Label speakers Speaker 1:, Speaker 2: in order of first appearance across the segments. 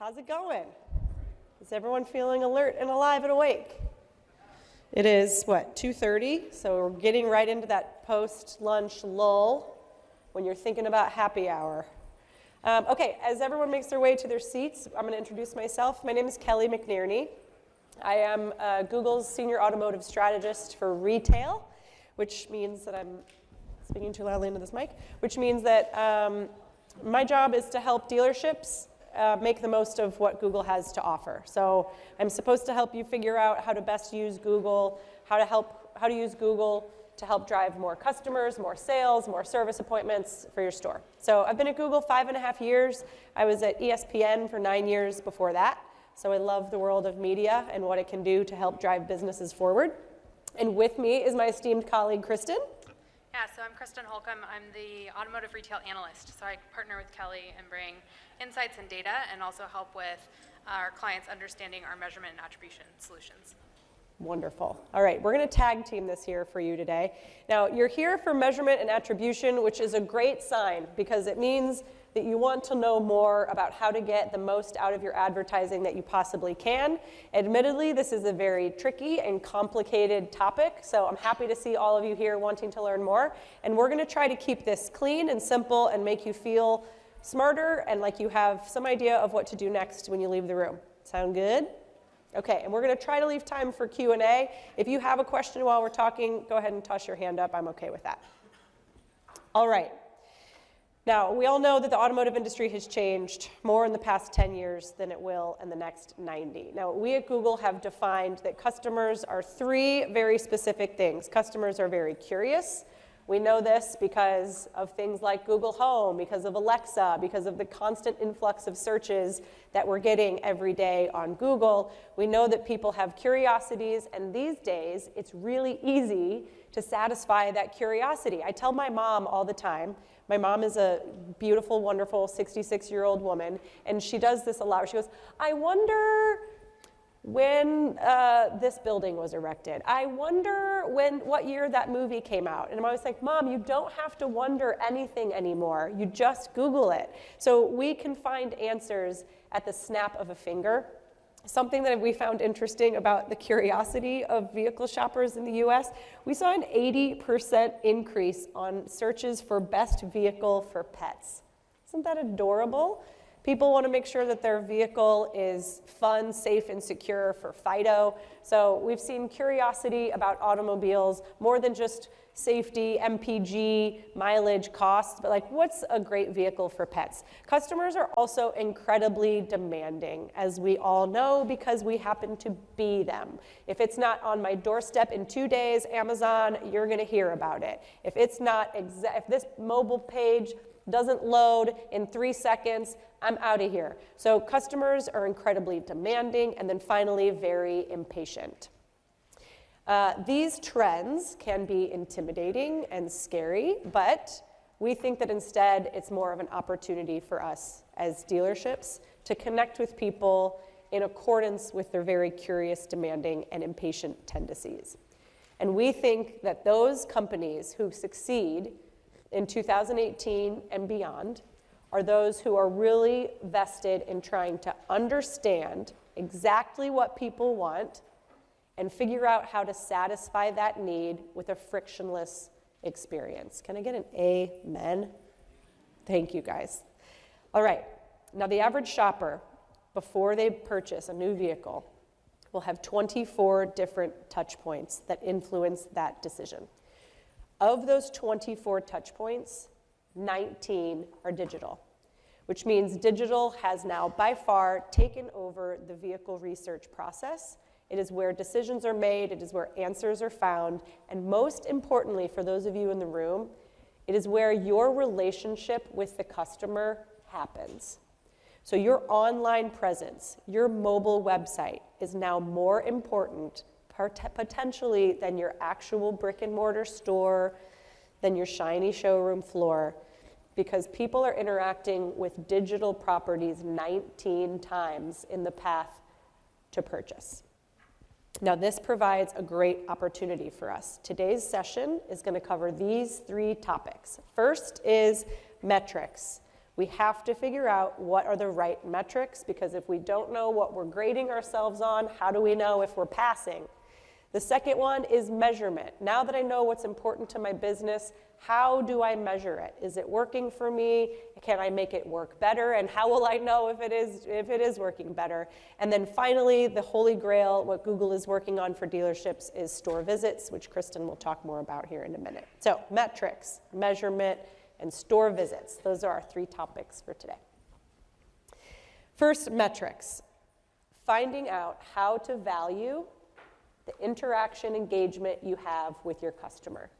Speaker 1: How's it going? Is everyone feeling alert and alive and awake? It is, what, 2:30? So we're getting right into that post-lunch lull when you're thinking about happy hour. Okay, as everyone makes their way to their seats, I'm going to introduce myself. My name is Kelly McNearney. I am Google's Senior Automotive Strategist for Retail, which means that I'm speaking too loudly into this mic, which means that my job is to help dealerships make the most of what Google has to offer. So I'm supposed to help you figure out how to best use Google, how to use Google to help drive more customers, more sales, more service appointments for your store. So I've been at Google 5.5 years. I was at ESPN for 9 years before that. So I love the world of media and what it can do to help drive businesses forward. And with me is my esteemed colleague, Christin.
Speaker 2: Yeah, so I'm Christin Holcomb. I'm the Automotive Retail Analyst. So I partner with Kelly and bring insights and data and also help with our clients understanding our measurement and attribution solutions.
Speaker 1: Wonderful. All right, we're going to tag team this here for you today. Now, you're here for measurement and attribution, which is a great sign because it means that you want to know more about how to get the most out of your advertising that you possibly can. Admittedly, this is a very tricky and complicated topic, so I'm happy to see all of you here wanting to learn more. And we're going to try to keep this clean and simple and make you feel smarter and like you have some idea of what to do next when you leave the room. Sound good? Okay, and we're going to try to leave time for Q&A. If you have a question while we're talking, go ahead and toss your hand up. I'm okay with that. All right. Now, we all know that the automotive industry has changed more in the past 10 years than it will in the next 90. Now, we at Google have defined that customers are three very specific things. Customers are very curious. We know this because of things like Google Home, because of Alexa, because of the constant influx of searches that we're getting every day on Google. We know that people have curiosities, and these days, it's really easy to satisfy that curiosity. I tell my mom all the time, my mom is a beautiful, wonderful 66-year-old woman, and she does this a lot. She goes, I wonder when this building was erected. I wonder what year that movie came out. And I'm always like, Mom, you don't have to wonder anything anymore. You just Google it. So we can find answers at the snap of a finger. Something that we found interesting about the curiosity of vehicle shoppers in the US, we saw an 80% increase on searches for best vehicle for pets. Isn't that adorable? People want to make sure that their vehicle is fun, safe, and secure for FIDO. So we've seen curiosity about automobiles more than just safety, MPG, mileage, costs, but like what's a great vehicle for pets? Customers are also incredibly demanding, as we all know, because we happen to be them. If it's not on my doorstep in 2 days, Amazon, you're going to hear about it. If it's not if this mobile page doesn't load in 3 seconds, I'm out of here. So customers are incredibly demanding, and then finally, very impatient. These trends can be intimidating and scary, but we think that instead it's more of an opportunity for us as dealerships to connect with people in accordance with their very curious, demanding, and impatient tendencies. And we think that those companies who succeed in 2018 and beyond are those who are really vested in trying to understand exactly what people want and figure out how to satisfy that need with a frictionless experience. Can I get an amen? Thank you, guys. All right, now the average shopper, before they purchase a new vehicle, will have 24 different touch points that influence that decision. Of those 24 touch points, 19 are digital, which means digital has now by far taken over the vehicle research process. It is where decisions are made, it is where answers are found, and most importantly, for those of you in the room, it is where your relationship with the customer happens. So your online presence, your mobile website is now more important potentially than your actual brick and mortar store, than your shiny showroom floor, because people are interacting with digital properties 19 times in the path to purchase. Now, this provides a great opportunity for us. Today's session is going to cover these three topics. First is metrics. We have to figure out what are the right metrics, because if we don't know what we're grading ourselves on, how do we know if we're passing? The second one is measurement. Now that I know what's important to my business, how do I measure it? Is it working for me? Can I make it work better? And how will I know if it is working better? And then finally, the holy grail, what Google is working on for dealerships is store visits, which Christin will talk more about here in a minute. So metrics, measurement, and store visits. Those are our 3 topics for today. First, metrics. Finding out how to value the interaction engagement you have with your customer.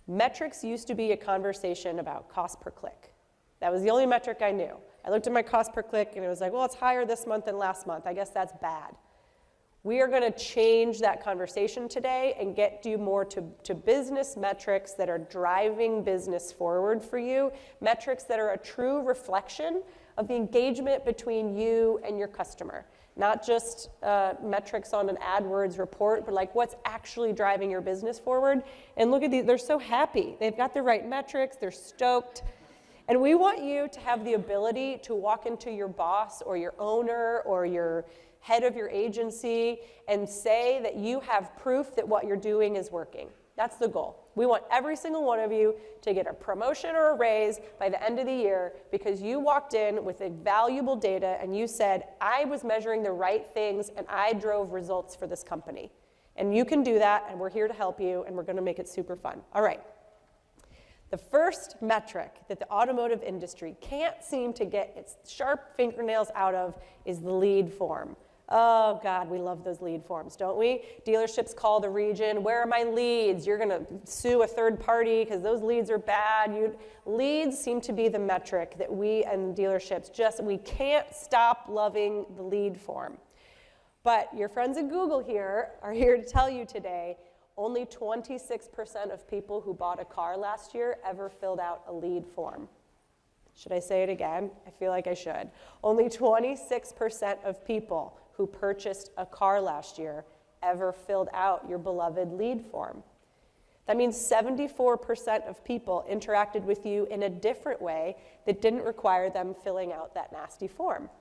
Speaker 1: Metrics used to be a conversation about cost per click. That was the only metric I knew. I looked at my cost per click and it was like, well, it's higher this month than last month. I guess that's bad. We are going to change that conversation today and get you more to business metrics that are driving business forward for you, metrics that are a true reflection of the engagement between you and your customer. Not just metrics on an AdWords report, but like what's actually driving your business forward. And look at these, they're so happy. They've got the right metrics, they're stoked. And we want you to have the ability to walk into your boss or your owner or your head of your agency and say that you have proof that what you're doing is working. That's the goal. We want every single one of you to get a promotion or a raise by the end of the year because you walked in with valuable data and you said, I was measuring the right things and I drove results for this company. And you can do that, and we're here to help you, and we're going to make it super fun. All right. The first metric that the automotive industry can't seem to get its sharp fingernails out of is the lead form. Oh, God, we love those lead forms, don't we? Dealerships call the region, where are my leads? You're going to sue a third party because those leads are bad. Leads seem to be the metric that we and dealerships we can't stop loving the lead form. But your friends at Google here are here to tell you today, only 26% of people who bought a car last year ever filled out a lead form. Should I say it again? I feel like I should. Only 26% of people who purchased a car last year ever filled out your beloved lead form. That means 74% of people interacted with you in a different way that didn't require them filling out that nasty form.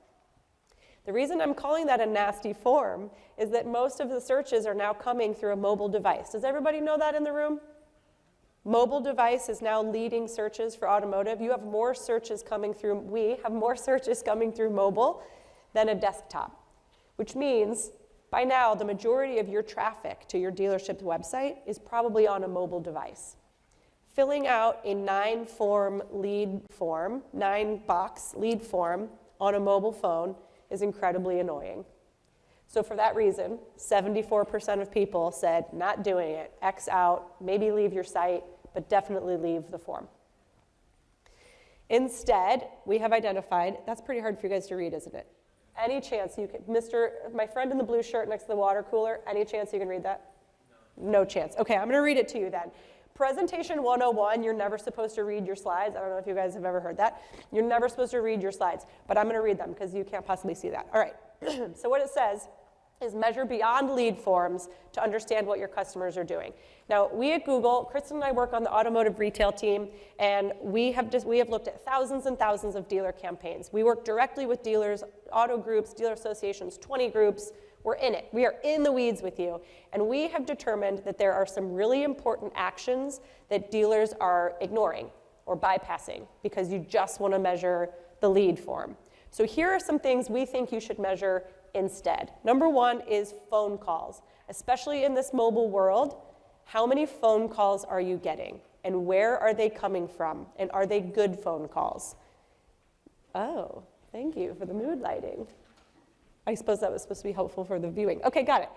Speaker 1: The reason I'm calling that a nasty form is that most of the searches are now coming through a mobile device. Does everybody know that in the room? Mobile device is now leading searches for automotive. We have more searches coming through mobile than a desktop, which means by now the majority of your traffic to your dealership's website is probably on a mobile device. Filling out a 9-box lead form on a mobile phone is incredibly annoying. So for that reason, 74% of people said, not doing it, X out, maybe leave your site, but definitely leave the form. Instead, we have identified, that's pretty hard for you guys to read, isn't it? Any chance you can, my friend in the blue shirt next to the water cooler, any chance you can read that? No chance. Okay, I'm gonna read it to you then. Presentation 101, you're never supposed to read your slides. I don't know if you guys have ever heard that. You're never supposed to read your slides, but I'm gonna read them because you can't possibly see that. All right, so what it says is measure beyond lead forms to understand what your customers are doing. Now, we at Google, Christin and I work on the automotive retail team, and we have looked at thousands and thousands of dealer campaigns. We work directly with dealers, auto groups, dealer associations, 20 groups. We're in it. We are in the weeds with you. And we have determined that there are some really important actions that dealers are ignoring or bypassing because you just want to measure the lead form. So here are some things we think you should measure instead. Number one is phone calls. Especially in this mobile world, how many phone calls are you getting? And where are they coming from? And are they good phone calls? Oh, thank you for the mood lighting. I suppose that was supposed to be helpful for the viewing. Okay, got it.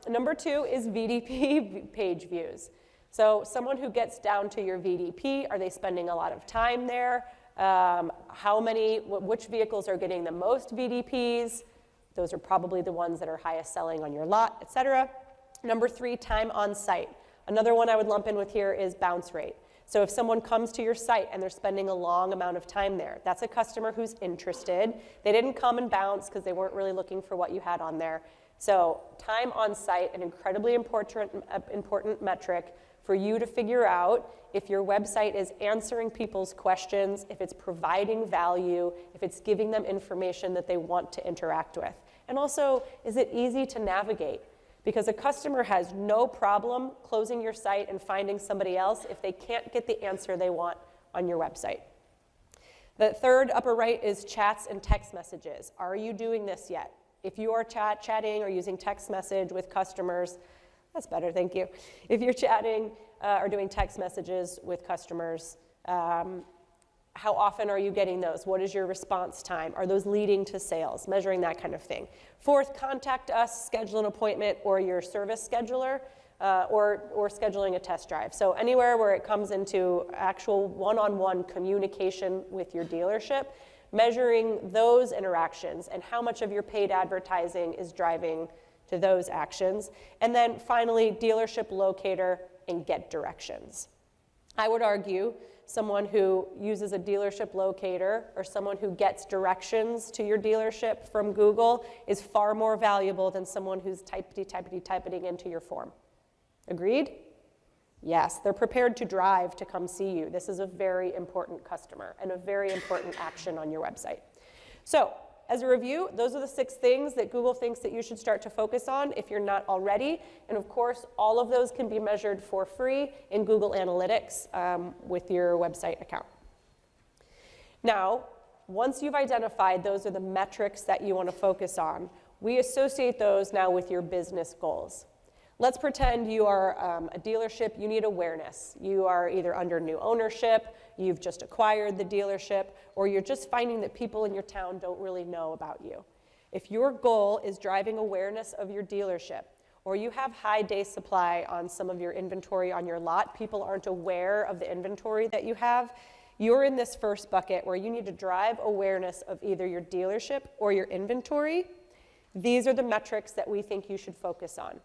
Speaker 1: Number two is VDP page views. So someone who gets down to your VDP, are they spending a lot of time there? Which vehicles are getting the most VDPs? Those are probably the ones that are highest selling on your lot, et cetera. Number three, time on site. Another one I would lump in with here is bounce rate. So if someone comes to your site and they're spending a long amount of time there, that's a customer who's interested. They didn't come and bounce because they weren't really looking for what you had on there. So time on site, an incredibly important metric for you to figure out if your website is answering people's questions, if it's providing value, if it's giving them information that they want to interact with. And also, is it easy to navigate? Because a customer has no problem closing your site and finding somebody else if they can't get the answer they want on your website. The third upper right is chats and text messages. Are you doing this yet? If you are chatting or using text message with customers, that's better, thank you. If you're chatting or doing text messages with customers, how often are you getting those? What is your response time? Are those leading to sales? Measuring that kind of thing. Fourth, contact us, schedule an appointment or your service scheduler, or scheduling a test drive. So anywhere where it comes into actual one-on-one communication with your dealership, measuring those interactions and how much of your paid advertising is driving to those actions. And then finally, dealership locator and get directions. I would argue someone who uses a dealership locator or someone who gets directions to your dealership from Google is far more valuable than someone who's typing into your form. Agreed? Yes, they're prepared to drive to come see you. This is a very important customer and a very important action on your website. So, as a review, those are the 6 things that Google thinks that you should start to focus on if you're not already. And of course, all of those can be measured for free in Google Analytics with your website account. Now, once you've identified those are the metrics that you want to focus on, we associate those now with your business goals. Let's pretend you are a dealership, you need awareness. You are either under new ownership, you've just acquired the dealership, or you're just finding that people in your town don't really know about you. If your goal is driving awareness of your dealership, or you have high day supply on some of your inventory on your lot, people aren't aware of the inventory that you have, you're in this first bucket where you need to drive awareness of either your dealership or your inventory. These are the metrics that we think you should focus on.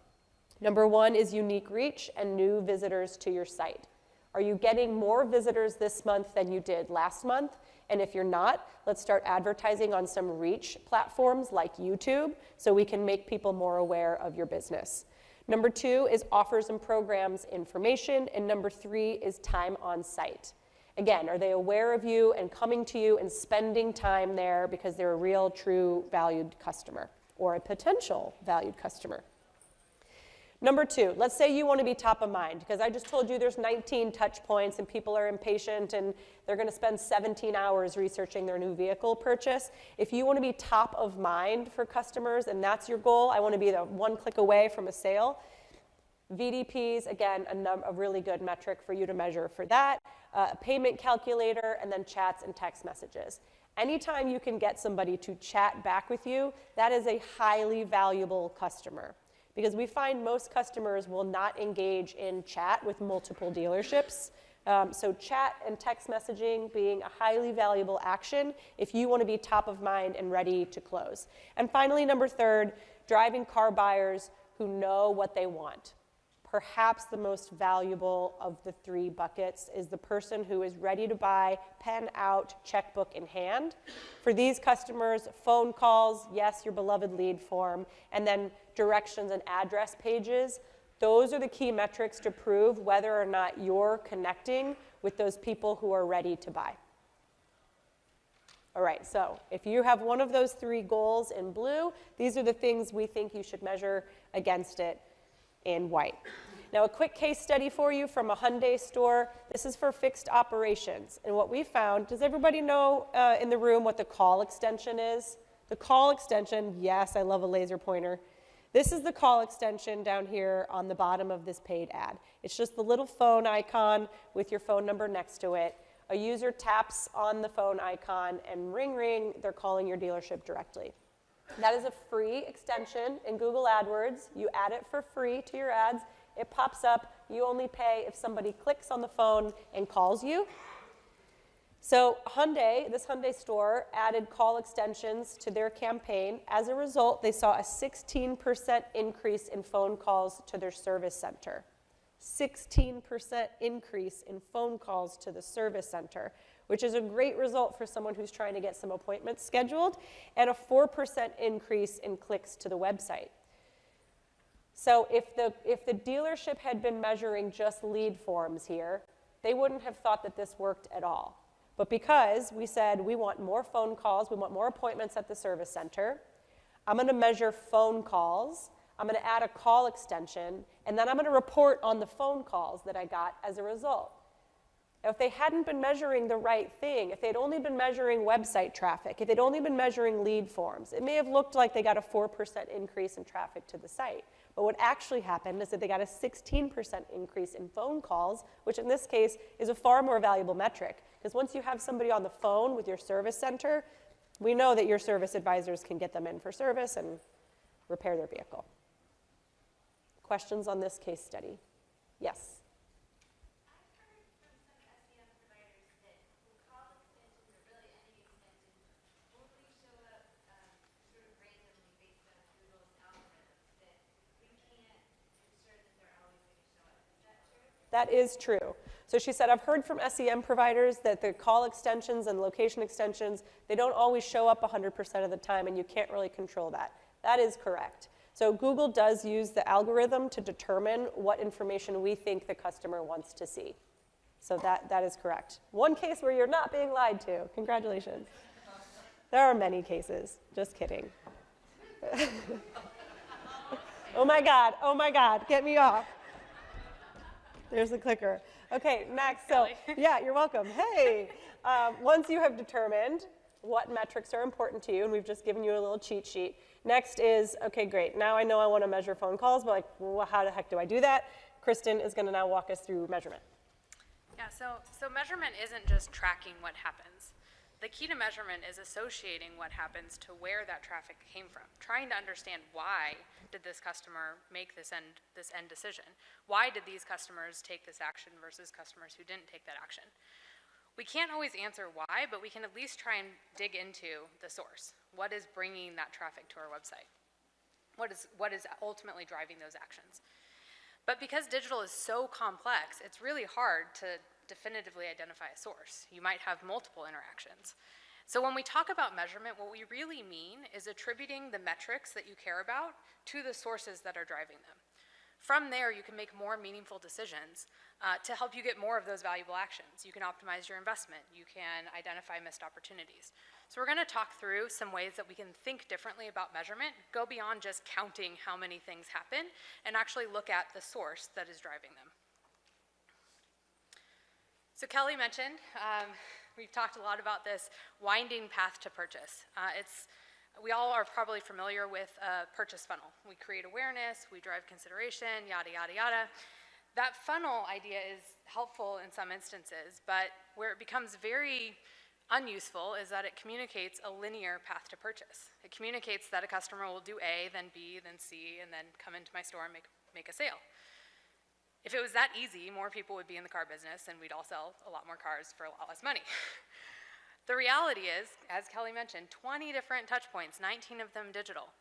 Speaker 1: Number 1 is unique reach and new visitors to your site. Are you getting more visitors this month than you did last month? And if you're not, let's start advertising on some reach platforms like YouTube so we can make people more aware of your business. Number 2 is offers and programs information. And number 3 is time on site. Again, are they aware of you and coming to you and spending time there because they're a real, true, valued customer or a potential valued customer? Number 2, let's say you want to be top of mind, because I just told you there's 19 touch points and people are impatient and they're going to spend 17 hours researching their new vehicle purchase. If you want to be top of mind for customers and that's your goal, I want to be the one click away from a sale. VDPs, again, a really good metric for you to measure for that. A payment calculator, and then chats and text messages. Anytime you can get somebody to chat back with you, that is a highly valuable customer. Because we find most customers will not engage in chat with multiple dealerships. So chat and text messaging being a highly valuable action if you want to be top of mind and ready to close. And finally, number 3, driving car buyers who know what they want. Perhaps the most valuable of the 3 buckets is the person who is ready to buy, pen out, checkbook in hand. For these customers, phone calls, yes, your beloved lead form, and then directions and address pages. Those are the key metrics to prove whether or not you're connecting with those people who are ready to buy. All right, so if you have one of those 3 goals in blue, these are the things we think you should measure against it in white. Now, a quick case study for you from a Hyundai store. This is for fixed operations. And what we found, does everybody know in the room what the call extension is? The call extension, yes, I love a laser pointer. This is the call extension down here on the bottom of this paid ad. It's just the little phone icon with your phone number next to it. A user taps on the phone icon and ring, ring, they're calling your dealership directly. That is a free extension in Google AdWords. You add it for free to your ads. It pops up. You only pay if somebody clicks on the phone and calls you. So this Hyundai store added call extensions to their campaign. As a result, they saw a 16% increase in phone calls to their service center. 16% increase in phone calls to the service center, which is a great result for someone who's trying to get some appointments scheduled, and a 4% increase in clicks to the website. So if the dealership had been measuring just lead forms here, they wouldn't have thought that this worked at all. But because we said we want more phone calls, we want more appointments at the service center, I'm going to measure phone calls, I'm going to add a call extension, and then I'm going to report on the phone calls that I got as a result. Now, if they hadn't been measuring the right thing, if they'd only been measuring website traffic, if they'd only been measuring lead forms, it may have looked like they got a 4% increase in traffic to the site. But what actually happened is that they got a 16% increase in phone calls, which in this case is a far more valuable metric. Because once you have somebody on the phone with your service center, we know that your service advisors can get them in for service and repair their vehicle. Questions on this case study? Yes? That is true. So she said, I've heard from SEM providers that the call extensions and location extensions, they don't always show up 100% of the time, and you can't really control that. That is correct. So Google does use the algorithm to determine what information we think the customer wants to see. So that is correct. One case where you're not being lied to. Congratulations. There are many cases. Just kidding. Oh my God, get me off. There's the clicker. Okay, next. So, yeah, you're welcome. Hey, once you have determined what metrics are important to you, and we've just given you a little cheat sheet, next is, okay, great. Now I know I want to measure phone calls, but like, well, how the heck do I do that? Christin is going to now walk us through measurement.
Speaker 2: Yeah, so measurement isn't just tracking what happens. The key to measurement is associating what happens to where that traffic came from, trying to understand why did this customer make this end decision? Why did these customers take this action versus customers who didn't take that action? We can't always answer why, but we can at least try and dig into the source. What is bringing that traffic to our website? What is ultimately driving those actions? But because digital is so complex, it's really hard to definitively identify a source. You might have multiple interactions. So when we talk about measurement, what we really mean is attributing the metrics that you care about to the sources that are driving them. From there, you can make more meaningful decisions to help you get more of those valuable actions. You can optimize your investment. You can identify missed opportunities. So we're going to talk through some ways that we can think differently about measurement, go beyond just counting how many things happen, and actually look at the source that is driving them. So Kelly mentioned, we've talked a lot about this winding path to purchase. We all are probably familiar with a purchase funnel. We create awareness, we drive consideration, yada, yada, yada. That funnel idea is helpful in some instances, but where it becomes very unuseful is that it communicates a linear path to purchase. It communicates that a customer will do A, then B, then C, and then come into my store and make a sale. If it was that easy, more people would be in the car business and we'd all sell a lot more cars for a lot less money. The reality is, as Kelly mentioned, 20 different touch points, 19 of them digital.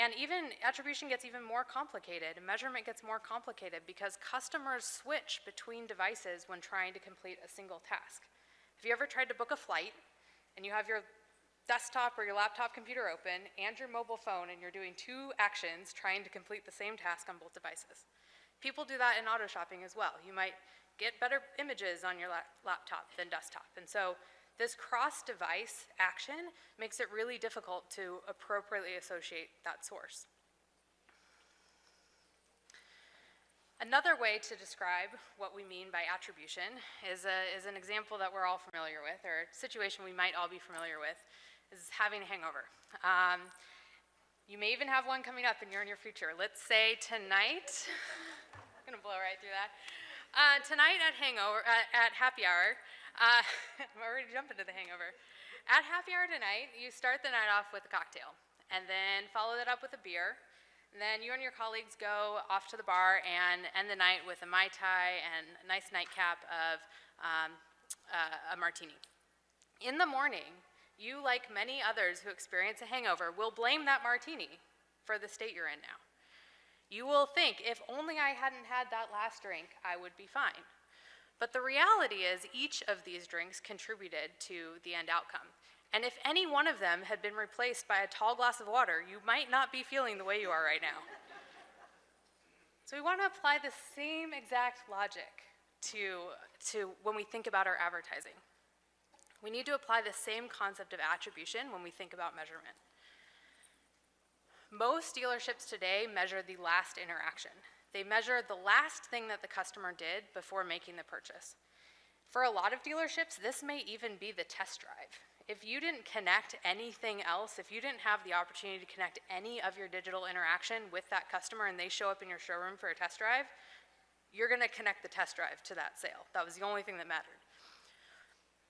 Speaker 2: And even attribution gets even more complicated, measurement gets more complicated because customers switch between devices when trying to complete a single task. Have you ever tried to book a flight and you have your desktop or your laptop computer open and your mobile phone and you're doing two actions trying to complete the same task on both devices? People do that in auto shopping as well. You might get better images on your laptop than desktop. And so this cross-device action makes it really difficult to appropriately associate that source. Another way to describe what we mean by attribution is an example that we're all familiar with, or a situation we might all be familiar with, is having a hangover. You may even have one coming up in your near future. Let's say tonight, I'm gonna blow right through that. Tonight at happy hour, I'm already jumping to the hangover. At happy hour tonight, you start the night off with a cocktail, and then follow that up with a beer. And then you and your colleagues go off to the bar and end the night with a Mai Tai and a nice nightcap of a martini. In the morning, you, like many others who experience a hangover, will blame that martini for the state you're in now. You will think, if only I hadn't had that last drink, I would be fine. But the reality is each of these drinks contributed to the end outcome. And if any one of them had been replaced by a tall glass of water, you might not be feeling the way you are right now. So we want to apply the same exact logic to when we think about our advertising. We need to apply the same concept of attribution when we think about measurement. Most dealerships today measure the last interaction. They measure the last thing that the customer did before making the purchase. For a lot of dealerships, this may even be the test drive. If you didn't connect anything else, if you didn't have the opportunity to connect any of your digital interaction with that customer and they show up in your showroom for a test drive, you're going to connect the test drive to that sale. That was the only thing that mattered.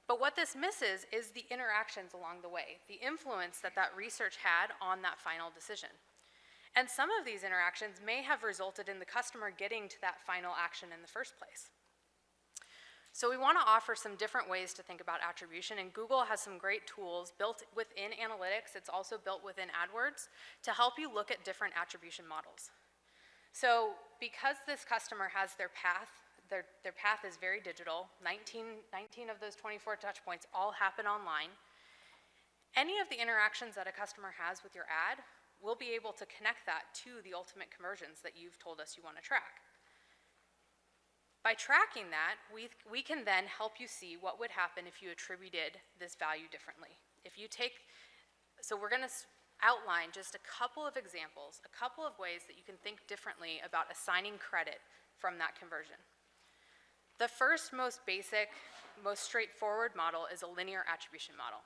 Speaker 2: But what this misses is the interactions along the way, the influence that that research had on that final decision. And some of these interactions may have resulted in the customer getting to that final action in the first place. So we want to offer some different ways to think about attribution, and Google has some great tools built within analytics. It's also built within AdWords to help you look at different attribution models. So because this customer has their path, their path is very digital, 19 of those 24 touch points all happen online. Any of the interactions that a customer has with your ad, we'll be able to connect that to the ultimate conversions that you've told us you want to track. By tracking that, we can then help you see what would happen if you attributed this value differently. So we're going to outline just a couple of examples, a couple of ways that you can think differently about assigning credit from that conversion. The first, most basic, most straightforward model is a linear attribution model.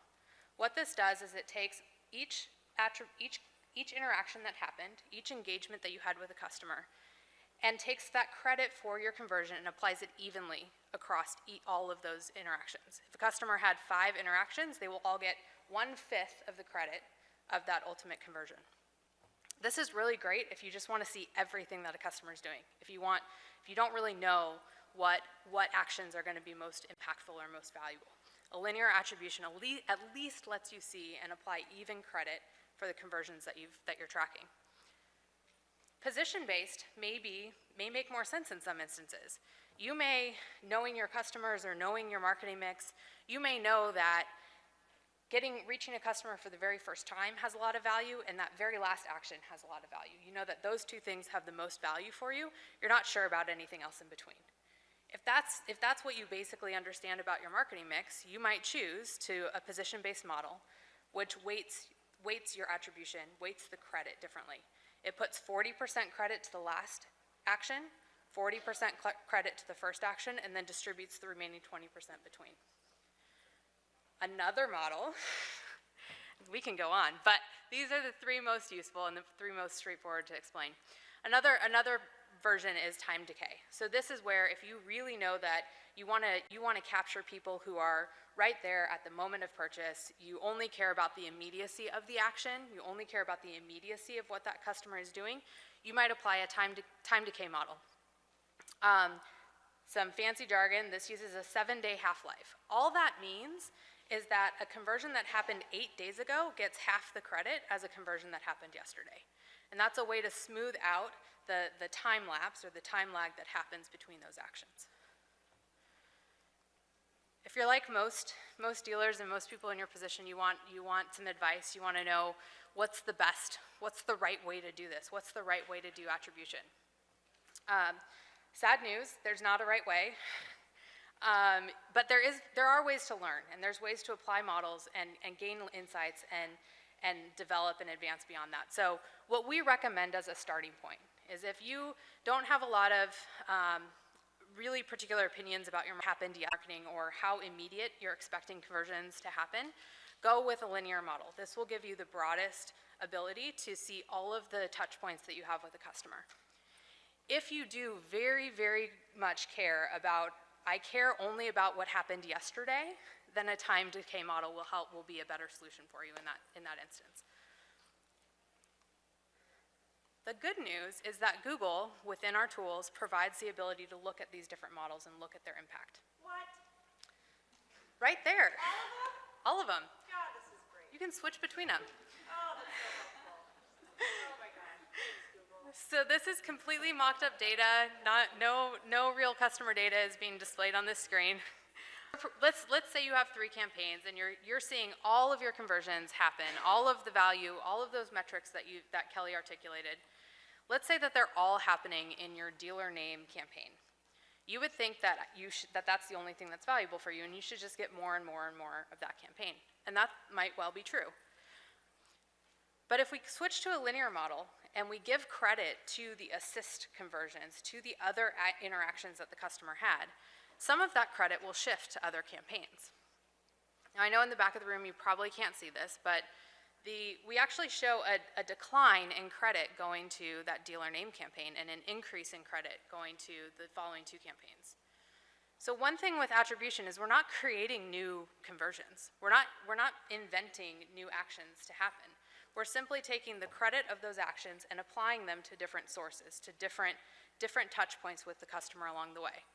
Speaker 2: What this does is it takes each interaction that happened, each engagement that you had with a customer, and takes that credit for your conversion and applies it evenly across all of those interactions. If a customer had 5 interactions, they will all get 1/5 of the credit of that ultimate conversion. This is really great if you just want to see everything that a customer is doing. If you don't really know what actions are going to be most impactful or most valuable. A linear attribution at least lets you see and apply even credit for the conversions that you're tracking. Position-based may make more sense in some instances. You may, knowing your customers or knowing your marketing mix, you may know that reaching a customer for the very first time has a lot of value, and that very last action has a lot of value. You know that those two things have the most value for you. You're not sure about anything else in between. If that's what you basically understand about your marketing mix, you might choose a position-based model, which weights your attribution, weights the credit differently. It puts 40% credit to the last action, 40% credit to the first action, and then distributes the remaining 20% between. Another model, we can go on, but these are the 3 most useful and the 3 most straightforward to explain. Another version is time decay. So this is where if you really know that you want to capture people who are right there at the moment of purchase, you only care about the immediacy of the action, you only care about the immediacy of what that customer is doing, you might apply a time decay model. Some fancy jargon, this uses a 7-day half-life. All that means is that a conversion that happened 8 days ago gets half the credit as a conversion that happened yesterday. And that's a way to smooth out the time lapse or the time lag that happens between those actions. If you're like most dealers and most people in your position, you want some advice, you want to know what's the right way to do this, what's the right way to do attribution. Sad news, there's not a right way, but there are ways to learn, and there's ways to apply models and gain insights and develop and advance beyond that. So what we recommend as a starting point is if you don't have a lot of really particular opinions about your marketing or how immediate you're expecting conversions to happen, go with a linear model. This will give you the broadest ability to see all of the touch points that you have with a customer. If you do very, very much I care only about what happened yesterday, then a time decay model will be a better solution for you in that instance. The good news is that Google, within our tools, provides the ability to look at these different models and look at their impact.
Speaker 1: What?
Speaker 2: Right there.
Speaker 1: All of them?
Speaker 2: All of them.
Speaker 1: God, this is great.
Speaker 2: You can switch between them.
Speaker 1: Oh, that's so helpful. Oh my God. Thanks, Google.
Speaker 2: So this is completely mocked up data. No real customer data is being displayed on this screen. Let's say you have 3 campaigns and you're seeing all of your conversions happen, all of the value, all of those metrics that Kelly articulated. Let's say that they're all happening in your dealer name campaign. You would think that that's the only thing that's valuable for you, and you should just get more and more and more of that campaign. And that might well be true. But if we switch to a linear model and we give credit to the assist conversions, to the other interactions that the customer had, some of that credit will shift to other campaigns. Now, I know in the back of the room you probably can't see this, but we actually show a decline in credit going to that dealer name campaign and an increase in credit going to the following two campaigns. So one thing with attribution is we're not creating new conversions. We're not inventing new actions to happen. We're simply taking the credit of those actions and applying them to different sources, to different touch points with the customer along the way.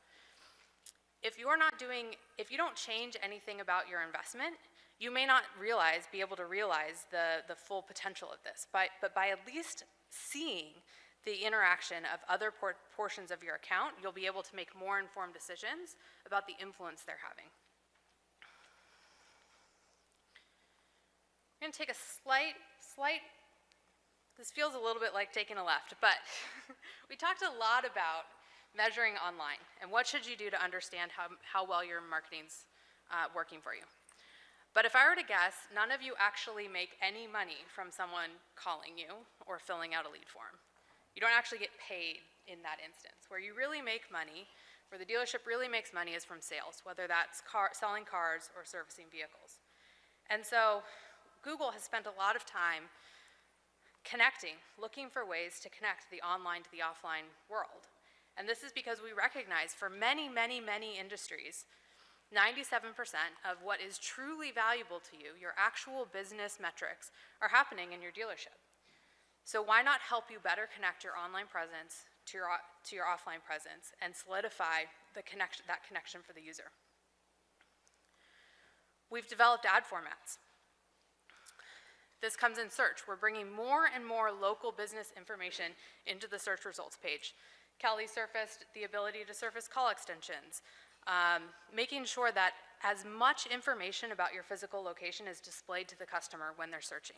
Speaker 2: If you don't change anything about your investment, you may not be able to realize the full potential of this. But by at least seeing the interaction of other portions of your account, you'll be able to make more informed decisions about the influence they're having. I'm going to take a slight, this feels a little bit like taking a left, but we talked a lot about measuring online and what should you do to understand how well your marketing's working for you. But if I were to guess, none of you actually make any money from someone calling you or filling out a lead form. You don't actually get paid in that instance. Where you really make money, where the dealership really makes money is from sales, whether that's selling cars or servicing vehicles. And so Google has spent a lot of time looking for ways to connect the online to the offline world. And this is because we recognize for many, many, many industries, 97% of what is truly valuable to you, your actual business metrics, are happening in your dealership. So why not help you better connect your online presence to your offline presence and solidify that connection for the user? We've developed ad formats. This comes in search. We're bringing more and more local business information into the search results page. Kelly surfaced the ability to surface call extensions, making sure that as much information about your physical location is displayed to the customer when they're searching.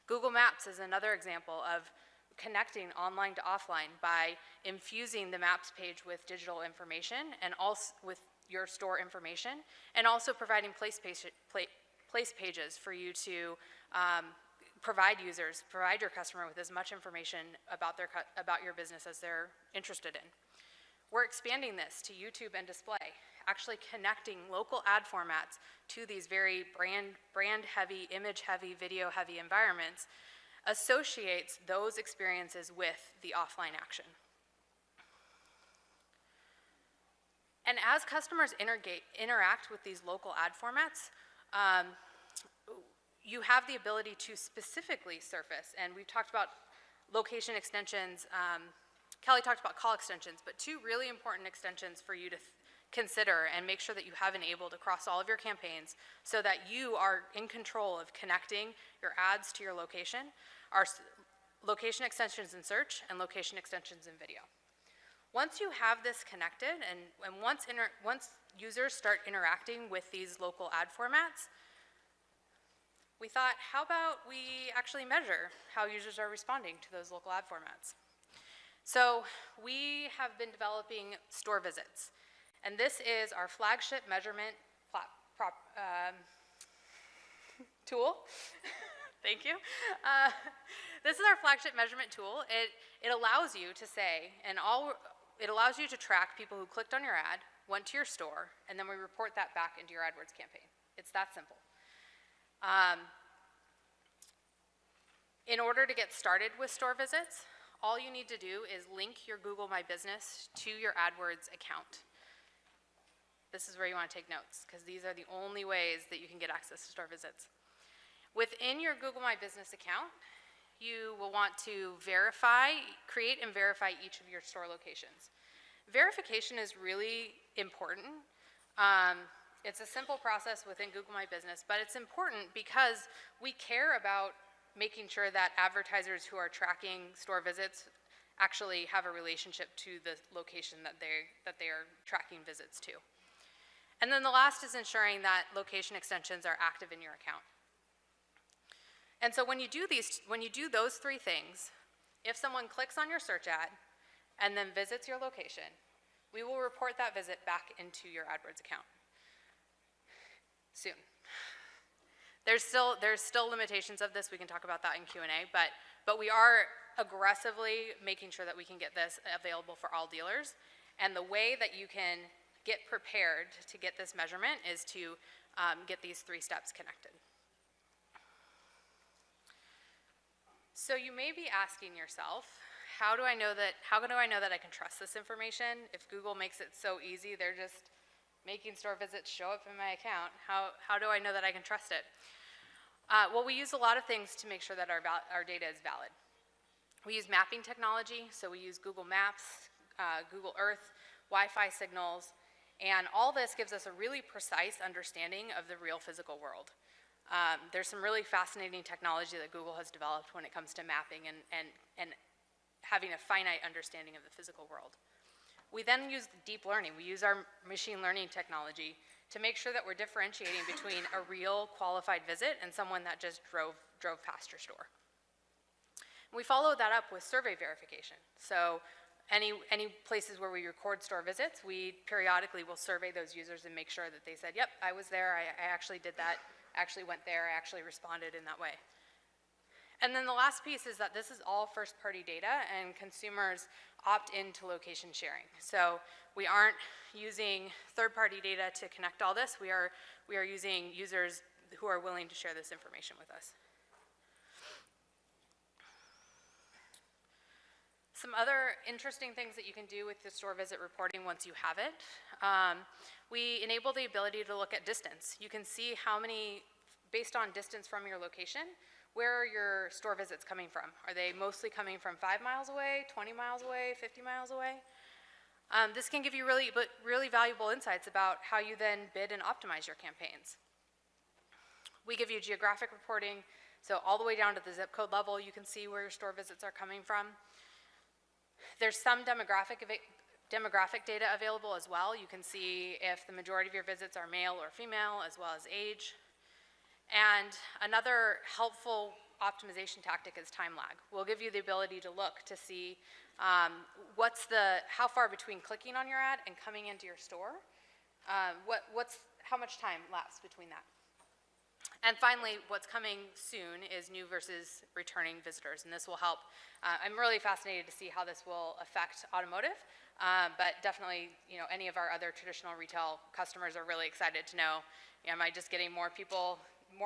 Speaker 2: Google Maps is another example of connecting online to offline by infusing the Maps page with digital information and also with your store information, and also providing place pages for you to provide your customer with as much information about your business as they're interested in. We're expanding this to YouTube and display, actually connecting local ad formats to these very brand-heavy, image-heavy, video-heavy environments, associates those experiences with the offline action. And as customers interact with these local ad formats, you have the ability to specifically surface, and we've talked about location extensions, Kelly talked about call extensions, but two really important extensions for you to consider and make sure that you have enabled across all of your campaigns so that you are in control of connecting your ads to your location are location extensions in search and location extensions in video. Once you have this connected and once users start interacting with these local ad formats, we thought, how about we actually measure how users are responding to those local ad formats? So we have been developing store visits, and this is our flagship measurement tool. Thank you. This is our flagship measurement tool. It allows you to say, it allows you to track people who clicked on your ad, went to your store, and then we report that back into your AdWords campaign. It's that simple. In order to get started with store visits, all you need to do is link your Google My Business to your AdWords account. This is where you want to take notes, because these are the only ways that you can get access to store visits. Within your Google My Business account, you will want to create and verify each of your store locations. Verification is really important. It's a simple process within Google My Business, but it's important because we care about making sure that advertisers who are tracking store visits actually have a relationship to the location that they are tracking visits to. And then the last is ensuring that location extensions are active in your account. And so when you do those three things, If someone clicks on your search ad and then visits your location, we will report that visit back into your AdWords account soon. There's still limitations of this. We can talk about that in Q&A, but we are aggressively making sure that we can get this available for all dealers. And the way that you can get prepared to get this measurement is to get these 3 steps connected. So you may be asking yourself, how do I know that I can trust this information? If Google makes it so easy, they're just making store visits show up in my account. How do I know that I can trust it? Well, we use a lot of things to make sure that our data is valid. We use mapping technology, so we use Google Maps, Google Earth, Wi-Fi signals, and all this gives us a really precise understanding of the real physical world. There's some really fascinating technology that Google has developed when it comes to mapping and having a finite understanding of the physical world. We then use deep learning. We use our machine learning technology to make sure that we're differentiating between a real qualified visit and someone that just drove past your store. We follow that up with survey verification. So any places where we record store visits, we periodically will survey those users and make sure that they said, yep, I was there, I actually did that, I actually went there, I actually responded in that way. And then the last piece is that this is all first-party data, and consumers opt into location sharing. So we aren't using third-party data to connect all this. We are using users who are willing to share this information with us. Some other interesting things that you can do with the store visit reporting once you have it. We enable the ability to look at distance. You can see how many, based on distance from your location, where are your store visits coming from? Are they mostly coming from 5 miles away, 20 miles away, 50 miles away? This can give you really valuable insights about how you then bid and optimize your campaigns. We give you geographic reporting, so all the way down to the zip code level, you can see where your store visits are coming from. There's some demographic data available as well. You can see if the majority of your visits are male or female, as well as age. And another helpful optimization tactic is time lag. We'll give you the ability to look to see how far between clicking on your ad and coming into your store, how much time lapsed between that. And finally, what's coming soon is new versus returning visitors, and this will help. I'm really fascinated to see how this will affect automotive, but definitely, any of our other traditional retail customers are really excited to know, am I just getting more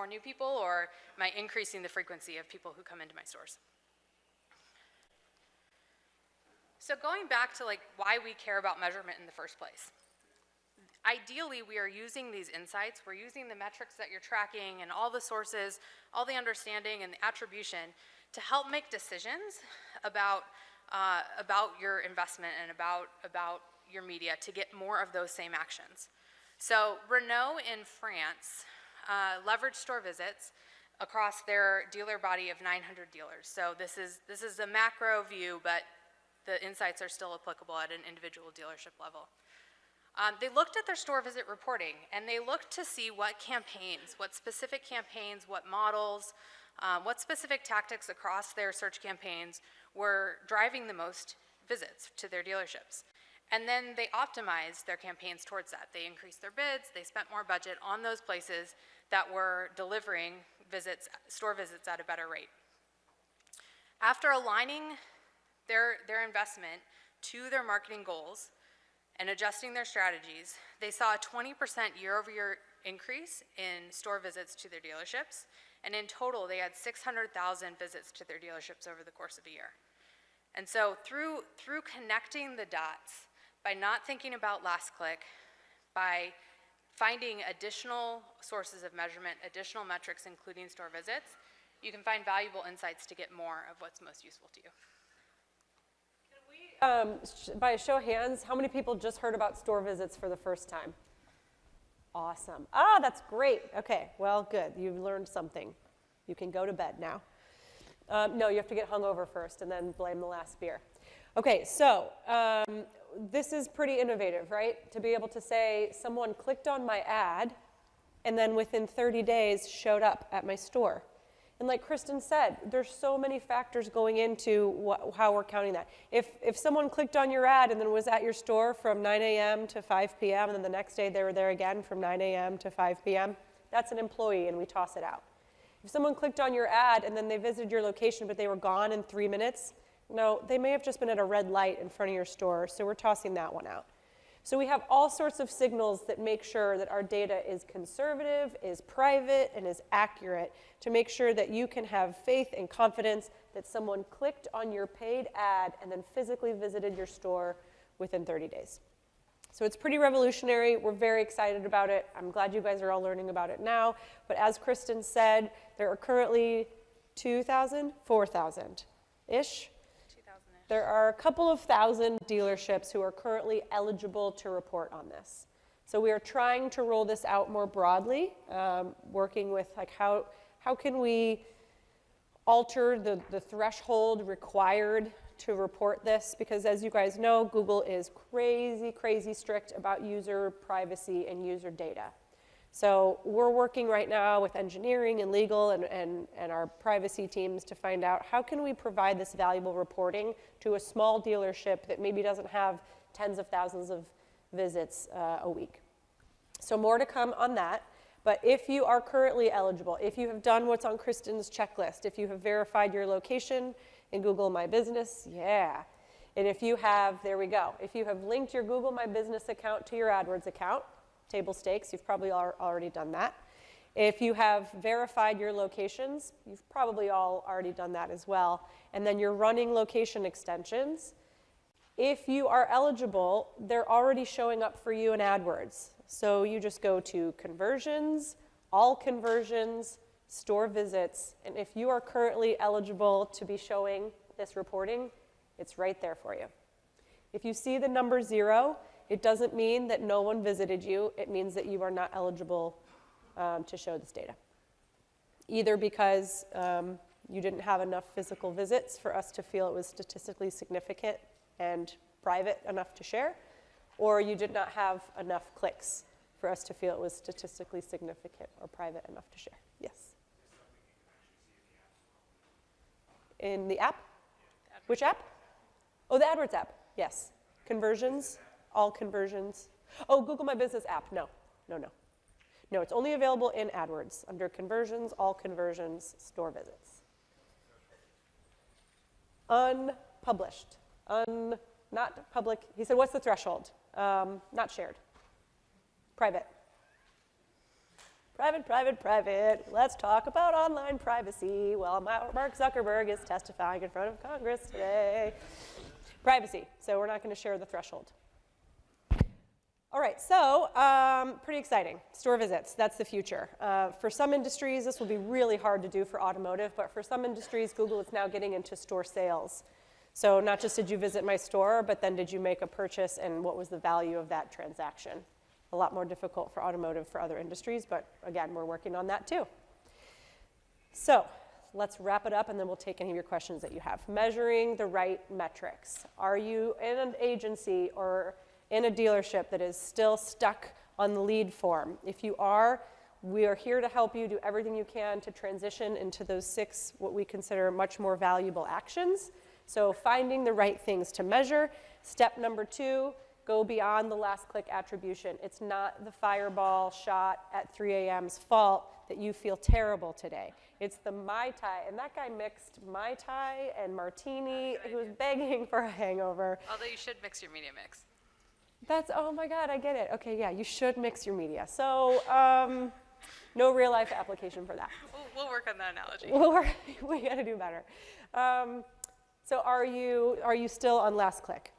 Speaker 2: new people, or am I increasing the frequency of people who come into my stores? So going back to why we care about measurement in the first place. Ideally, we are using these insights, we're using the metrics that you're tracking and all the sources, all the understanding and the attribution to help make decisions about your investment and about your media to get more of those same actions. So Renault in France leveraged store visits across their dealer body of 900 dealers. So this is a macro view, but the insights are still applicable at an individual dealership level. They looked at their store visit reporting, and they looked to see what campaigns, what specific campaigns, what models, what specific tactics across their search campaigns were driving the most visits to their dealerships. And then they optimized their campaigns towards that. They increased their bids, they spent more budget on those places that were delivering store visits at a better rate. After aligning their investment to their marketing goals, and adjusting their strategies, they saw a 20% year-over-year increase in store visits to their dealerships, and in total, they had 600,000 visits to their dealerships over the course of a year. And so through connecting the dots, by not thinking about last click, by finding additional sources of measurement, additional metrics, including store visits, you can find valuable insights to get more of what's most useful to you.
Speaker 1: By a show of hands, how many people just heard about store visits for the first time? Awesome. Ah, that's great. Okay, well, good. You've learned something. You can go to bed now. No, you have to get hungover first and then blame the last beer. Okay, so this is pretty innovative, right? To be able to say someone clicked on my ad and then within 30 days showed up at my store. And like Christin said, there's so many factors going into how we're counting that. If someone clicked on your ad and then was at your store from 9 a.m. to 5 p.m. and then the next day they were there again from 9 a.m. to 5 p.m., that's an employee and we toss it out. If someone clicked on your ad and then they visited your location but they were gone in 3 minutes, no, they may have just been at a red light in front of your store, so we're tossing that one out. So we have all sorts of signals that make sure that our data is conservative, is private, and is accurate to make sure that you can have faith and confidence that someone clicked on your paid ad and then physically visited your store within 30 days. So it's pretty revolutionary. We're very excited about it. I'm glad you guys are all learning about it now. But as Christin said, there are currently 2,000, 4,000-ish. There are a couple of thousand dealerships who are currently eligible to report on this. So we are trying to roll this out more broadly, working with like how can we alter the threshold required to report this, because as you guys know, Google is crazy strict about user privacy and user data. So we're working right now with engineering and legal and our privacy teams to find out how can we provide this valuable reporting to a small dealership that maybe doesn't have tens of thousands of visits a week. So more to come on that. But if you are currently eligible, if you have done what's on Christin's checklist, if you have verified your location in Google My Business, yeah. And if you have, there we go, if you have linked your Google My Business account to your AdWords account, table stakes, you've probably already done that. If you have verified your locations, you've probably all already done that as well. And then you're running location extensions. If you are eligible, they're already showing up for you in AdWords. So you just go to conversions, all conversions, store visits, and if you are currently eligible to be showing this reporting, it's right there for you. If you see the number 0, it doesn't mean that no one visited you. It means that you are not eligible to show this data. Either because you didn't have enough physical visits for us to feel it was statistically significant and private enough to share, or you did not have enough clicks for us to feel it was statistically significant or private enough to share. Yes? In the app? Which app? Oh, the AdWords app. Yes. Conversions, all conversions. Oh, Google My Business app. No, it's only available in AdWords under conversions, all conversions, store visits. Unpublished. Not public. He said, what's the threshold? Not shared. Private. Private. Let's talk about online privacy. Well, Mark Zuckerberg is testifying in front of Congress today. Privacy. So we're not going to share the threshold. All right, so pretty exciting. Store visits, that's the future. For some industries, this will be really hard to do for automotive, but for some industries, Google is now getting into store sales. So not just did you visit my store, but then did you make a purchase and what was the value of that transaction? A lot more difficult for automotive for other industries, but again, we're working on that too. So let's wrap it up and then we'll take any of your questions that you have. Measuring the right metrics. Are you in an agency or in a dealership that is still stuck on the lead form? If you are, we are here to help you do everything you can to transition into those 6, what we consider much more valuable actions. So finding the right things to measure. Step number 2, go beyond the last click attribution. It's not the fireball shot at 3 a.m.'s fault that you feel terrible today. It's the Mai Tai, and that guy mixed Mai Tai and Martini. He was begging for a hangover.
Speaker 2: Although you should mix your media mix.
Speaker 1: That's, oh my God, I get it. Okay, yeah, you should mix your media. So no real life application for that.
Speaker 2: We'll work on that analogy.
Speaker 1: We gotta do better. So are you still on last click?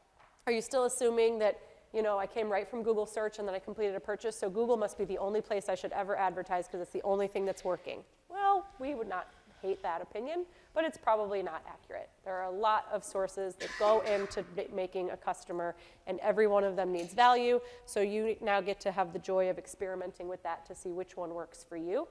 Speaker 1: Are you still assuming that, I came right from Google search and then I completed a purchase, so Google must be the only place I should ever advertise because it's the only thing that's working? Well, we would not hate that opinion, but it's probably not accurate. There are a lot of sources that go into making a customer, and every one of them needs value, so you now get to have the joy of experimenting with that to see which one works for you.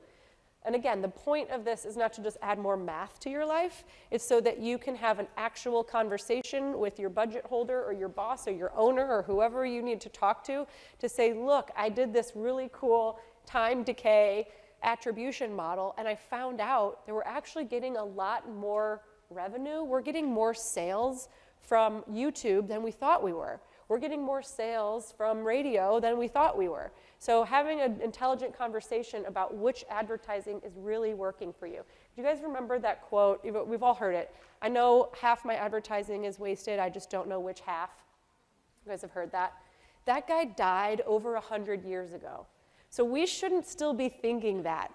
Speaker 1: And again, the point of this is not to just add more math to your life. It's so that you can have an actual conversation with your budget holder or your boss or your owner or whoever you need to talk to say, look, I did this really cool time decay attribution model, and I found out that we're actually getting a lot more revenue. We're getting more sales from YouTube than we thought we were. We're getting more sales from radio than we thought we were. So having an intelligent conversation about which advertising is really working for you. Do you guys remember that quote? We've all heard it. I know half my advertising is wasted, I just don't know which half. You guys have heard that? That guy died over 100 years ago. So we shouldn't still be thinking that.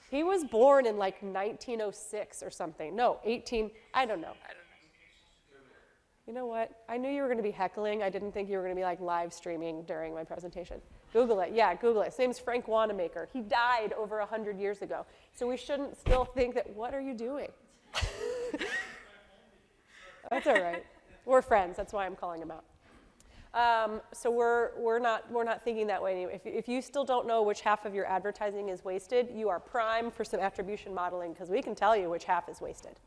Speaker 1: He was born in like 1906 or something. No, I don't know. You know what? I knew you were going to be heckling. I didn't think you were going to be like live streaming during my presentation. Google it. Yeah, Google it. His name's Frank Wanamaker. He died over 100 years ago. So we shouldn't still think that, what are you doing? That's all right. We're friends. That's why I'm calling him out. So we're not thinking that way anymore. If you still don't know which half of your advertising is wasted, you are prime for some attribution modeling, because we can tell you which half is wasted.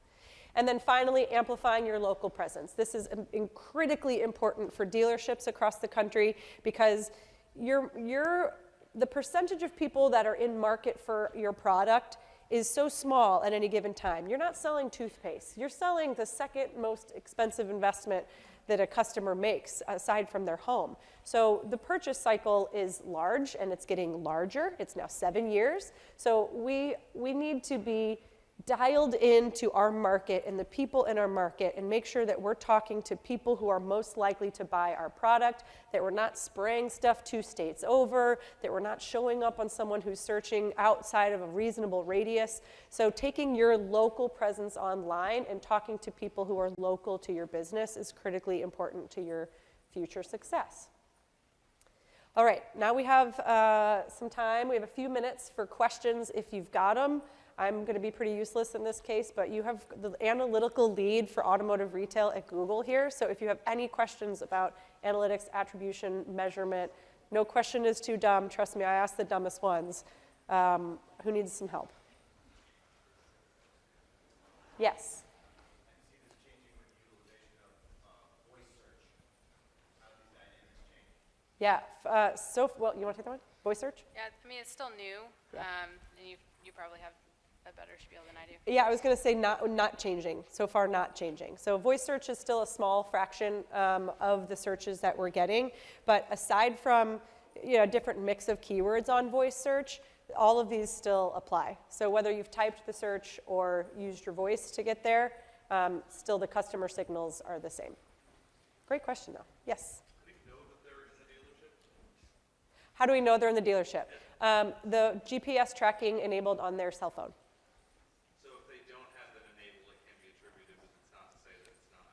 Speaker 1: And then finally, amplifying your local presence. This is critically important for dealerships across the country, because the percentage of people that are in market for your product is so small at any given time. You're not selling toothpaste. You're selling the second most expensive investment that a customer makes aside from their home. So the purchase cycle is large, and it's getting larger. It's now 7 years. So we need to be dialed into our market and the people in our market, and make sure that we're talking to people who are most likely to buy our product, that we're not spraying stuff 2 states over, that we're not showing up on someone who's searching outside of a reasonable radius. So taking your local presence online and talking to people who are local to your business is critically important to your future success. All right, now we have some time. We have a few minutes for questions if you've got them. I'm going to be pretty useless in this case, but you have the analytical lead for automotive retail at Google here. So if you have any questions about analytics, attribution, measurement, no question is too dumb. Trust me, I asked the dumbest ones. Who needs some help? Yes? Yeah, well, you want to take that one? Voice search?
Speaker 2: Yeah, I mean, it's still new,
Speaker 1: Yeah.
Speaker 2: and you probably have a better spiel than I do.
Speaker 1: Yeah, I was going to say not changing. So far, not changing. So voice search is still a small fraction of the searches that we're getting. But aside from a different mix of keywords on voice search, all of these still apply. So whether you've typed the search or used your voice to get there, still the customer signals are the same. Great question, though. Yes? How do we know they're in the dealership? The GPS tracking enabled on their cell phone.
Speaker 3: So if they don't have that enabled, it can be attributed, but it's not to say that it's not.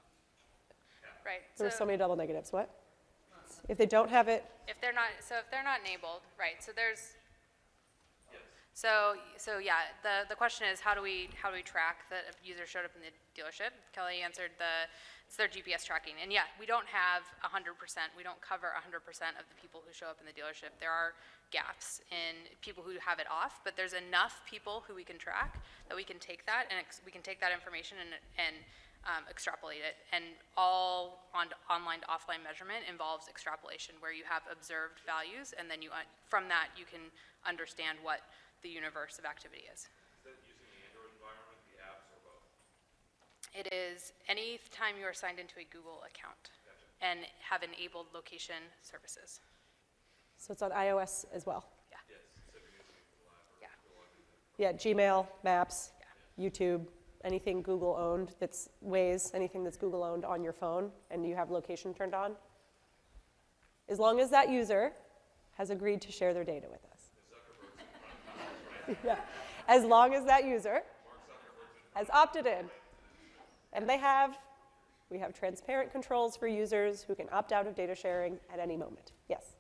Speaker 3: Yeah.
Speaker 2: Right.
Speaker 1: There were so many double negatives. What? If they don't have it?
Speaker 2: If they're not enabled, right? So there's.
Speaker 3: Yes.
Speaker 2: So yeah, the question is how do we track that a user showed up in the dealership? Kelly answered it's their GPS tracking, and yeah, we don't have 100%. We don't cover 100% of the people who show up in the dealership. There are gaps in people who have it off, but there's enough people who we can track that we can take that and we can take that information and extrapolate it. And all online to offline measurement involves extrapolation, where you have observed values, and then from that you can understand what the universe of activity is.
Speaker 3: Is that using the Android environment, the apps, or both?
Speaker 2: It is any time you are signed into a Google account and have enabled location services.
Speaker 1: So it's on iOS as well?
Speaker 2: Yeah.
Speaker 3: Yes. So if you're using Google app or
Speaker 1: Yeah, Gmail, Maps, YouTube, anything Google owned that's Waze, anything that's Google owned on your phone, and you have location turned on. As long as that user has agreed to share their data with us. Yeah. As long as that user has opted in. And we have transparent controls for users who can opt out of data sharing at any moment. Yes?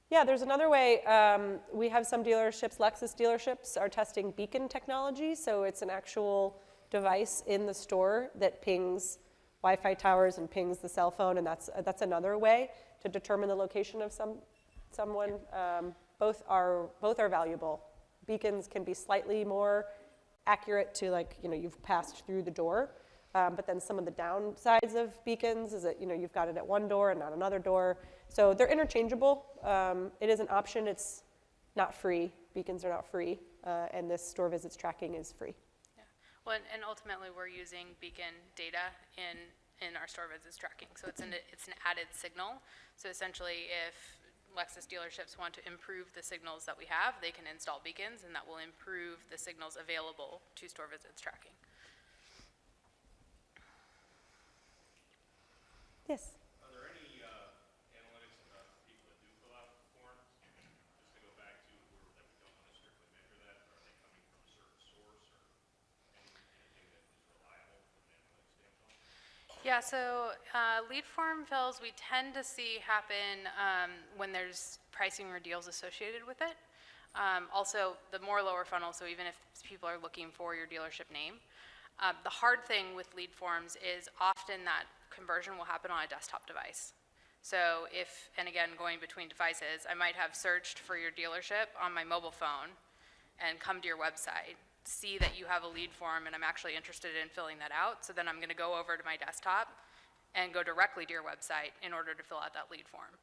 Speaker 1: Yeah, there's another way. We have some dealerships, Lexus dealerships, are testing beacon technology. So it's an actual device in the store that pings Wi-Fi towers and pings the cell phone, and that's another way to determine the location of someone. Both are valuable. Beacons can be slightly more accurate to, like, you've passed through the door. But then some of the downsides of beacons is that, you've got it at one door and not another door. So they're interchangeable. It is an option. It's not free. Beacons are not free. And this store visits tracking is free.
Speaker 2: Yeah. Well, and ultimately we're using beacon data in our store visits tracking. So it's an added signal. So essentially if Lexus dealerships want to improve the signals that we have, they can install beacons, and that will improve the signals available to store visits tracking.
Speaker 1: Yes?
Speaker 3: Are there any analytics about people that do fill out forms? Just to go back to that we don't want to strictly measure that. Are they coming from a certain source or anything that is reliable from an analytics standpoint?
Speaker 2: Yeah, so lead form fills we tend to see happen when there's pricing or deals associated with it. Also, the more lower funnel, so even if people are looking for your dealership name. The hard thing with lead forms is often that conversion will happen on a desktop device. So and again, going between devices, I might have searched for your dealership on my mobile phone and come to your website, see that you have a lead form, and I'm actually interested in filling that out. So then I'm going to go over to my desktop and go directly to your website in order to fill out that lead form.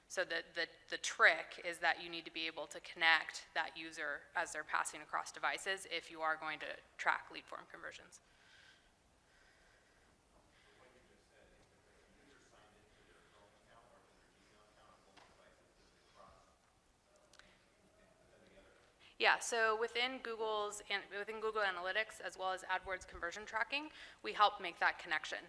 Speaker 2: So the trick is that you need to be able to connect that user as they're passing across devices if you are going to track lead form conversions. Yeah, so within Google Analytics, as well as AdWords conversion tracking, we help make that connection.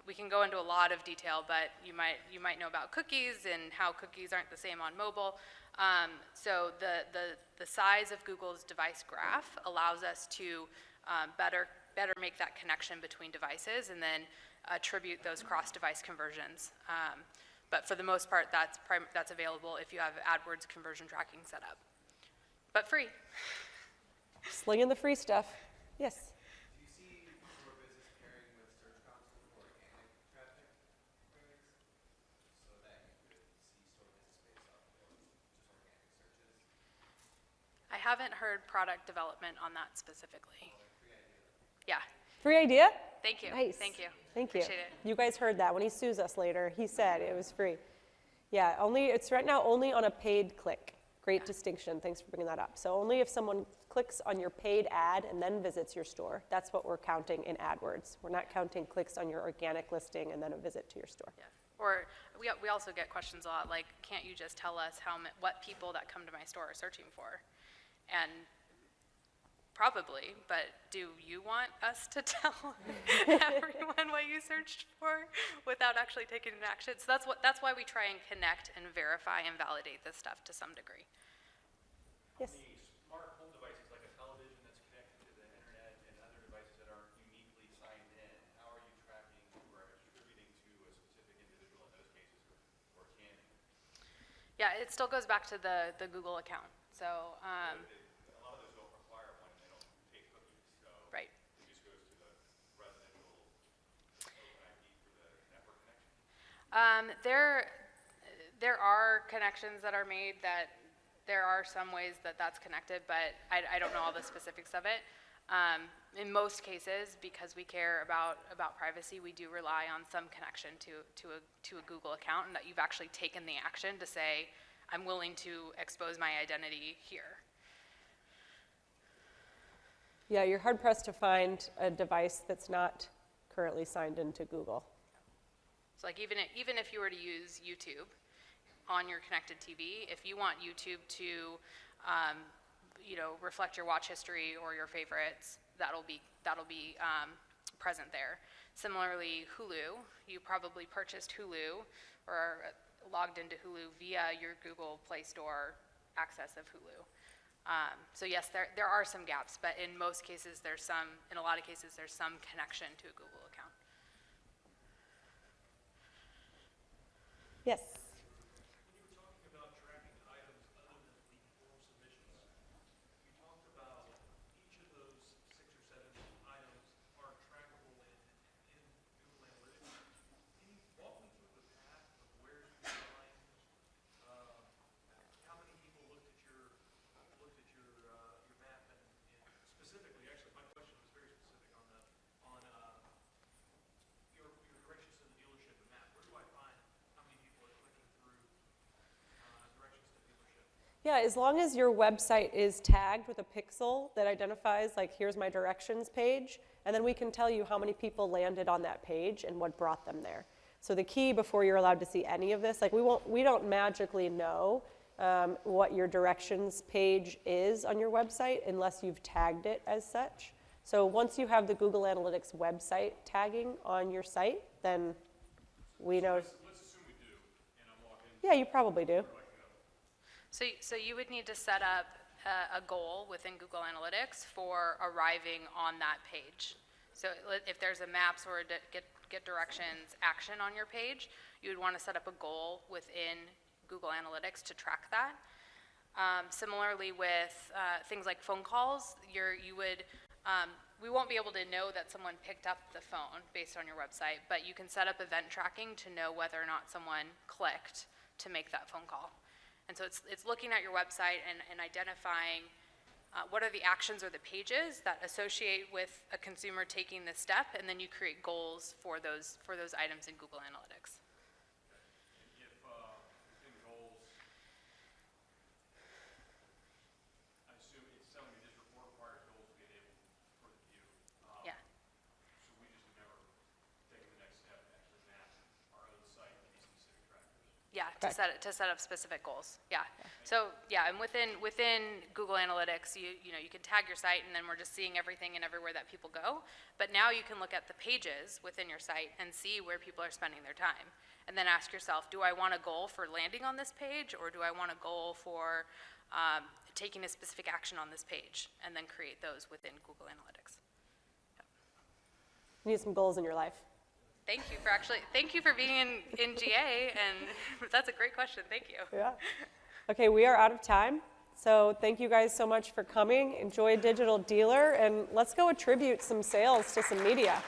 Speaker 2: We can go into a lot of detail, but you might know about cookies and how cookies aren't the same on mobile. So the size of Google's device graph allows us to better make that connection between devices and then attribute those cross-device conversions. But for the most part, that's available if you have AdWords conversion tracking set up. But free.
Speaker 1: Slinging the free stuff. Yes?
Speaker 4: Do you see store visits pairing with Search Console for organic traffic queries so that you could see store visits based off of just organic searches?
Speaker 2: I haven't heard product development on that specifically.
Speaker 4: Free idea.
Speaker 2: Yeah.
Speaker 1: Free idea?
Speaker 2: Thank you.
Speaker 1: Nice.
Speaker 2: Thank you.
Speaker 1: Thank you.
Speaker 2: Appreciate it.
Speaker 1: You guys heard that when he sues us later. He said it was free. Yeah, it's right now only on a paid click. Great distinction. Thanks for bringing that up. So only if someone clicks on your paid ad and then visits your store. That's what we're counting in AdWords. We're not counting clicks on your organic listing and then a visit to your store.
Speaker 2: Yeah. Or we also get questions a lot like, can't you just tell us what people that come to my store are searching for? And probably, but do you want us to tell everyone what you searched for without actually taking an action? So that's why we try and connect and verify and validate this stuff to some degree.
Speaker 1: Yes?
Speaker 3: The smart home devices like a television that's connected to the internet and other devices that aren't uniquely signed in, how are you tracking or attributing to a specific individual in those cases, or can you?
Speaker 2: Yeah, it still goes back to the Google account. So
Speaker 3: A lot of those don't require one, and they don't take cookies, so
Speaker 2: right.
Speaker 3: it just goes to the residential open IP for the network connection.
Speaker 2: There are connections that are made that there are some ways that that's connected, but I don't know all the specifics of it. In most cases, because we care about privacy, we do rely on some connection to a Google account, and that you've actually taken the action to say, I'm willing to expose my identity here.
Speaker 1: Yeah, you're hard pressed to find a device that's not currently signed into Google.
Speaker 2: So like even if you were to use YouTube on your connected TV, if you want YouTube to reflect your watch history or your favorites, that'll be present there. Similarly, Hulu, you probably purchased Hulu or logged into Hulu via your Google Play Store access of Hulu. So yes, there are some gaps, but in most cases, in a lot of cases, there's some connection to a Google account.
Speaker 1: Yes?
Speaker 5: When you were talking about tracking items other than lead form submissions, you talked about each of those 6 or 7 items are trackable in Google Analytics. Can you walk me through the path of where you find how many people looked at your map and specifically, actually, my question was very specific.
Speaker 1: Yeah, as long as your website is tagged with a pixel that identifies, like, here's my directions page, and then we can tell you how many people landed on that page and what brought them there. So the key before you're allowed to see any of this, like, we don't magically know what your directions page is on your website unless you've tagged it as such. So once you have the Google Analytics website tagging on your site, then we know.
Speaker 3: Let's assume we do, and I'm logged in.
Speaker 1: Yeah, you probably do.
Speaker 2: So you would need to set up a goal within Google Analytics for arriving on that page. So if there's a maps or a get directions action on your page, you would want to set up a goal within Google Analytics to track that. Similarly with things like phone calls, we won't be able to know that someone picked up the phone based on your website, but you can set up event tracking to know whether or not someone clicked to make that phone call. And so it's looking at your website and identifying what are the actions or the pages that associate with a consumer taking this step, and then you create goals for those items in Google Analytics.
Speaker 3: If within goals, I assume it's telling me this report requires goals to be enabled for the view.
Speaker 2: Yeah.
Speaker 3: So we just never take the next step and actually map our own site to these specific trackers.
Speaker 2: Yeah, to set up specific goals. Yeah. So yeah, and within Google Analytics, you know you can tag your site, and then we're just seeing everything and everywhere that people go. But now you can look at the pages within your site and see where people are spending their time, and then ask yourself, do I want a goal for landing on this page, or do I want a goal for taking a specific action on this page, and then create those within Google Analytics.
Speaker 1: You need some goals in your life.
Speaker 2: Thank you for being in GA, and that's a great question. Thank you.
Speaker 1: Yeah. Okay, we are out of time. So thank you guys so much for coming. Enjoy Digital Dealer, and let's go attribute some sales to some media.